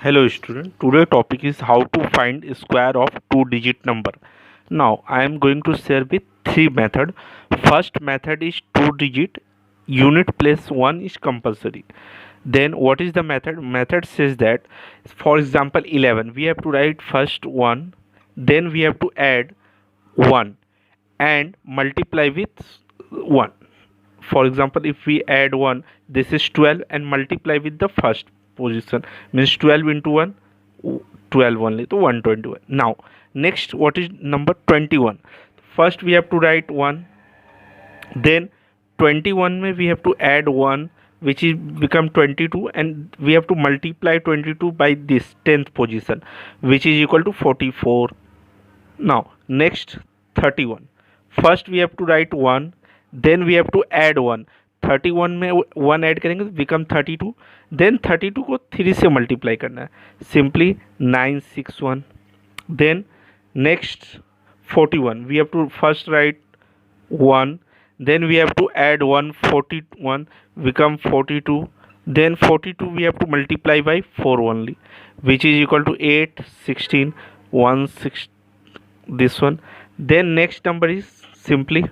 Hello student, today topic is how to find square of two digit number. Now I am going to share with three method. First method is two digit, unit place 1 is compulsory. Then what is the method? Method says that for example 11 we have to write first 1, then we have to add 1 and multiply with 1. For example, if we add 1, this is 12 and multiply with the first position, means 12 into 1, 12 only, so 121. Now next, what is number 21? First we have to write 1, then 21 में we have to add 1 which is become 22 and we have to multiply 22 by this 10th position which is equal to 44. Now next 31, first we have to write 1, then we have to add 1. 31 में 1 add करेंगे तो become 32, then 32 को 3 से multiply करना है, simply 961. Then next 41 we have to first write 1, then we have to add 1, 41 become 42, then 42 we have to multiply by 4 only which is equal to 8, 16, 1, 6, this one. Then next number is simply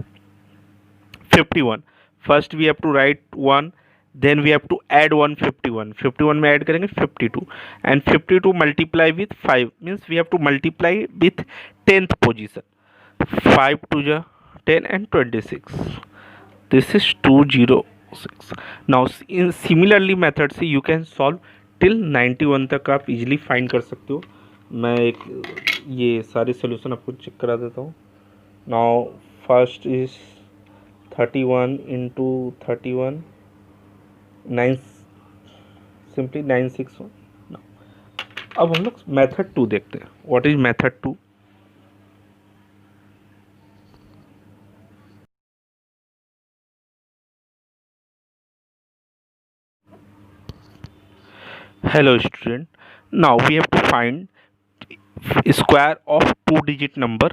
51. First we have to write 1, then we have to add 1, 51. 51 में add करेंगे 52 and 52 multiply with 5 means we have to multiply with 10th position. 5 to the 10 and 26. This is 206. Now in similarly method से you can solve till 91 तक आप easily find कर सकते हो. मैं एक ये सारे सोल्यूशन आपको चेक करा देता हूँ. Now first is 31 into 31 9 simply 961. अब हम लोग मेथड 2 देखते हैं. What is method 2? Hello student, now we have to find square of two digit number.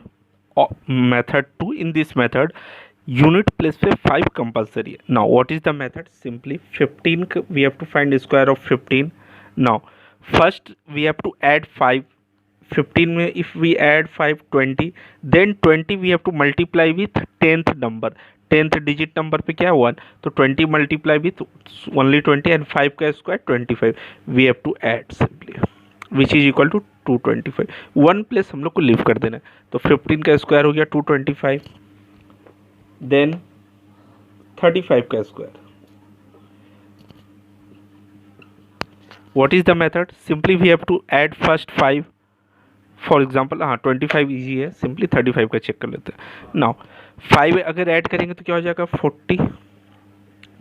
Method 2. In this method unit place पे 5 compulsory. Now what is the method? Simply 15 we have to find square of 15. Now first we have to add 5. 15 में if we add 5, 20, then 20 we have to multiply with 10th number. 10th digit number पे क्या है 1, तो 20 multiply with only 20 and 5 का square 25 we have to add simply which is equal to 225. 1 plus हम लोग को leave कर देना है, तो 15 का स्क्वायर हो गया 225, देन 35 का square. What is the method? Simply we have to add first 5. For example 25 easy है, सिंपली 35 का चेक कर लेते हैं. नाउ 5 अगर ऐड करेंगे तो क्या हो जाएगा 40.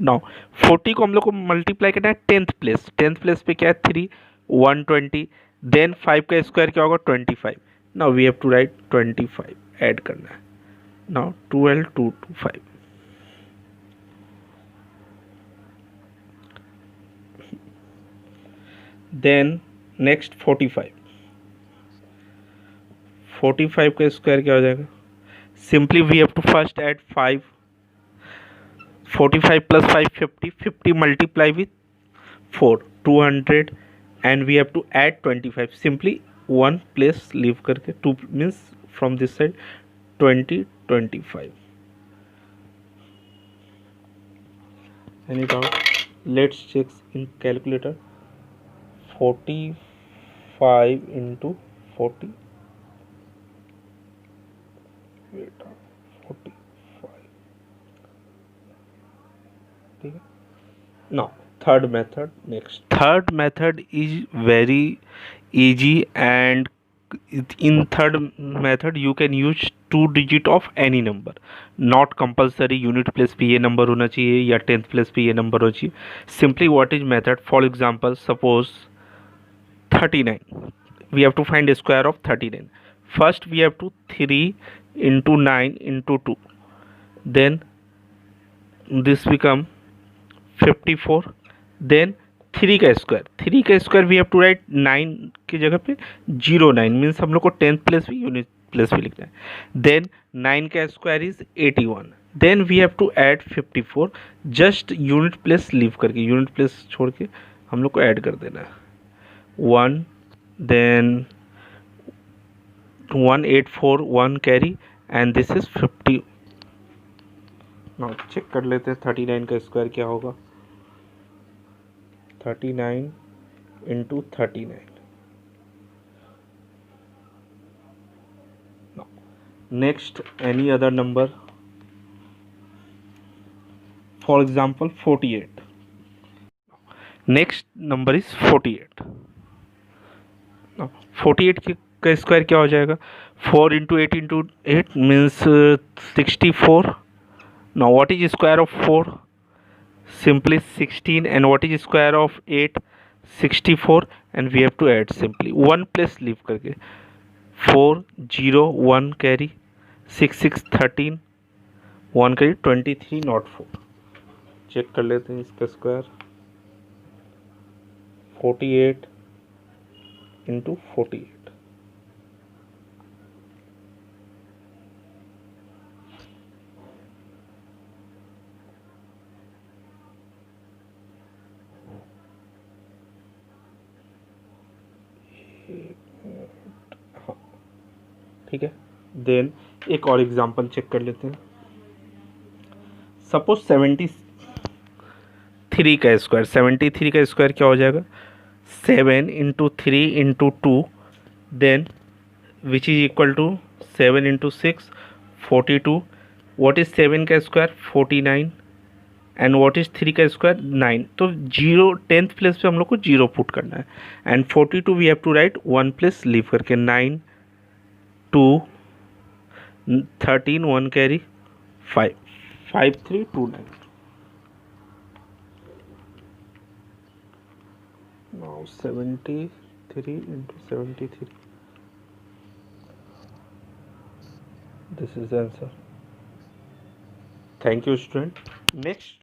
नाउ 40 को हम लोग को मल्टीप्लाई करना है 10th प्लेस. 10th प्लेस पे क्या है 3, 120, देन 5 का स्क्वायर क्या होगा 25. Now we have to write 25 add करना है. नाउ 12, 225. Then next 45. 45 का स्क्वायर क्या हो जाएगा? Simply we have to first add 5. 45 plus 5 50. 50 multiply with 4 200 and we have to add 25. Simply 1 place leave करके 2 means from this side 20, 25. Any doubt? Let's check in calculator. 45 into 40 45. ठीक है. Now third method. Next third method is very easy and in third method you can use 2 digit of any number, not compulsory unit place पे ये number होना चाहिए या 10th place पे ये number होना चाहिए. Simply what is method? For example suppose 39, we have to find a square of 39. First we have to 3 into 9 into 2, then this become 54. then 3 का स्क्वायर. 3 का square we have to write 9 की जगह पे 09 means हम लोग को 10th place भी unit place भी लिखना है. देन 9 का square is 81. Then we have to add 54. Just unit place leave करके यूनिट प्लेस छोड़ के हम लोग को ऐड कर देना है. 1, then 184 1 carry, and this is 50. नाउ चेक कर लेते हैं 39 का स्क्वायर क्या होगा. 39 into 39. Now, next, any other number, for example 48. Next number is 48. Now 48 का स्क्वायर क्या हो जाएगा. 4 into 8 into 8 means 64. Now what is square of 4? Simply 16. And what is square of 8? 64. And we have to add simply 1 place leave करके. 4 0 1 carry, 6 6 13 1 carry, 23 not 4. Check कर लेते हैं इसका square. 48 into 48. ठीक है. देन एक और एग्जांपल चेक कर लेते हैं. सपोज 73 का स्क्वायर. 73 का स्क्वायर क्या हो जाएगा. 7 into 3 into 2, then which is equal to 7 into 6 42. What is 7 का स्क्वायर. 49. एंड व्हाट इज 3 का स्क्वायर. 9. तो 0 10th प्लेस पे हम लोग को 0 पुट करना है. And 42 we have to write 1 place leave करके. 9 2 13 1 carry 5 5 3 2 9. Now 73 into 73. This is the answer. Thank you, student. Next.